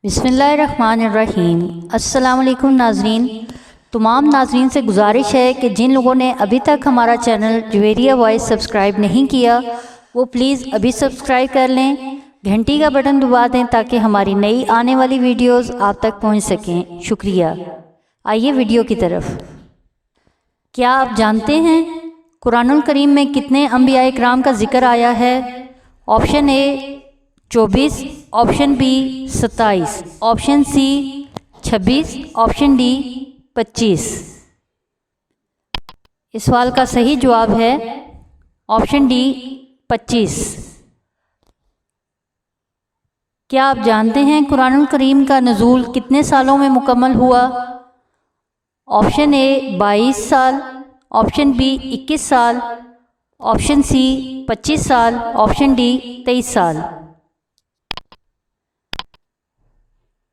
बिस्मिल्लाहिर्रहमानिर्रहीम। अस्सलाम वालेकुम नाज़रीन। तमाम नाज़रीन से गुजारिश है कि जिन लोगों ने अभी तक हमारा चैनल जुवेरिया वॉइस सब्सक्राइब नहीं किया वो प्लीज़ अभी सब्सक्राइब कर लें, घंटी का बटन दबा दें ताकि हमारी नई आने वाली वीडियोस आप तक पहुंच सकें। शुक्रिया। आइए वीडियो की तरफ। क्या आप जानते हैं कुरानुल करीम में कितने अंबिया इकराम का जिक्र आया है? Option A 24, option B 27, option C 26, option D 25। इस सवाल का सही जवाब है ऑप्शन डी 25। क्या आप जानते हैं कुरानुल करीम का नुज़ूल कितने सालों में मुकम्मल हुआ? ऑप्शन ए 22 साल, ऑप्शन बी 21 साल, ऑप्शन सी 25 साल, ऑप्शन डी 23 साल।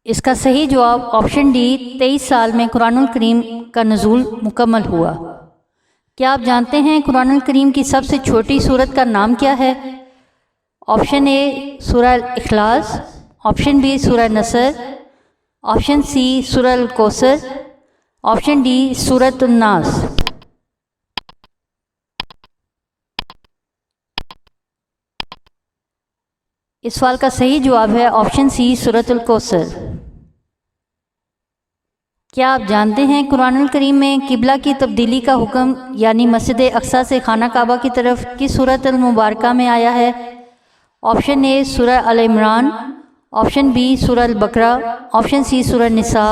इसका सही जवाब ऑप्शन डी 23 साल में कुरानुल करीम का नुज़ूल मुकम्मल हुआ। क्या आप जानते हैं कुरानुल करीम की सबसे छोटी सूरत का नाम क्या है? ऑप्शन ए सूरह इखलास, ऑप्शन बी सूरह नसर, ऑप्शन सी सूरह कौसर, ऑप्शन डी सूरह नास। इस सवाल का सही जवाब है ऑप्शन सी सूरह कौसर। क्या आप जानते हैं कुरानुल करीम में किबला की तब्दीली का हुक्म यानी मस्जिद अक्सा से खाना काबा की तरफ किस सूरत अल मुबारका में आया है? ऑप्शन ए सूरह अल इमरान, ऑप्शन बी सूरह अल बकरा, ऑप्शन सी सूरह निसा,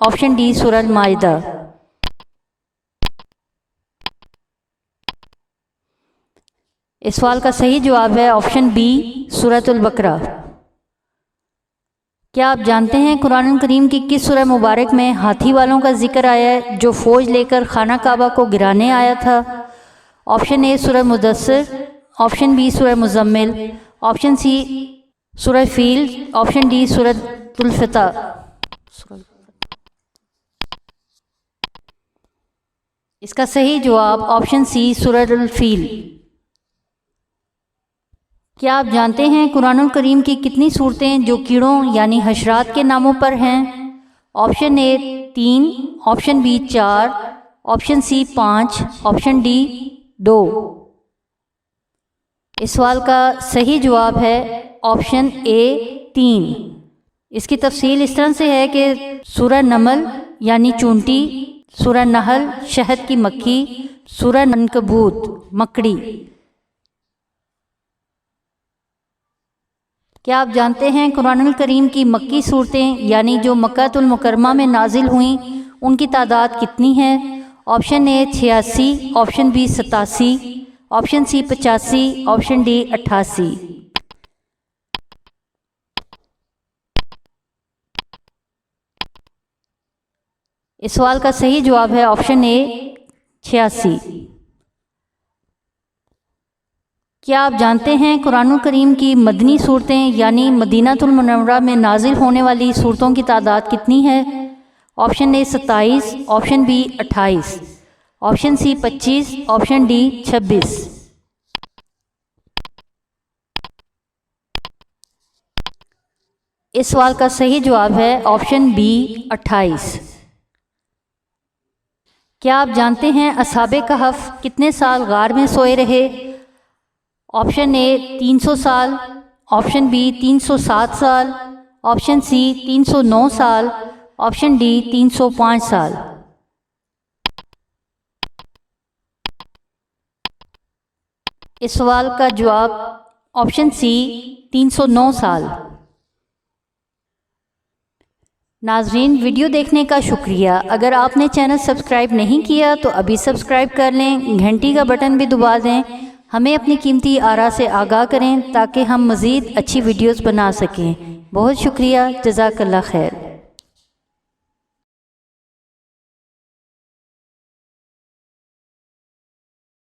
ऑप्शन डी सूरह अल माइदा। इस सवाल का सही जवाब है ऑप्शन बी सूरह अल बकरा। क्या आप जानते हैं कुरानुल करीम की किस सूरह मुबारक में हाथी वालों का जिक्र आया है जो फौज लेकर खाना काबा को गिराने आया था? ऑप्शन ए सूरह मुदस्सिर, ऑप्शन बी सूरह मुज़म्मिल, ऑप्शन सी सूरह फील, ऑप्शन डी सूरह फतह। इसका सही जवाब ऑप्शन सी सूरह फील। क्या आप जानते हैं कुरानुल करीम की कितनी सूरतें जो कीड़ों यानी हशरात के नामों पर हैं? Option A 3, option B 4, option C 5, option D 2। इस सवाल का सही जवाब है ऑप्शन ए 3। इसकी तफसील इस तरह से है कि सूरह नमल यानी चूंटी, सूरह नहल शहद की मक्खी, सूरह अनकबूत मकड़ी। क्या आप जानते हैं कुरानुल करीम की मक्की सूरतें यानी जो मक्कातुल मुकर्रमा में नाजिल हुई उनकी तादाद कितनी है? Option A 86, option B 87, option C 85, option D 88। इस सवाल का सही जवाब है ऑप्शन ए 86। क्या आप जानते हैं कुरानुल करीम की मदनी सूरतें यानी मदीनातुल मुनव्वरा में नाजिल होने वाली सूरतों की तादाद कितनी है? Option A 27, option B 28, option C 25, option D 26। इस सवाल का सही जवाब है ऑप्शन बी 28। क्या आप जानते हैं असहाबे कहफ कितने साल गार में सोए रहे? ऑप्शन ए 300 साल, ऑप्शन बी 307 साल, ऑप्शन सी 309 साल, ऑप्शन डी 305 साल। इस सवाल का जवाब ऑप्शन सी 309 साल। नाजरीन वीडियो देखने का शुक्रिया। अगर आपने चैनल सब्सक्राइब नहीं किया तो अभी सब्सक्राइब कर लें, घंटी का बटन भी दबा दें। हमें अपनी कीमती आरा से आगाह करें ताकि हम मज़ीद अच्छी वीडियोस बना सकें। बहुत शुक्रिया। जज़ाकल्लाह खैर।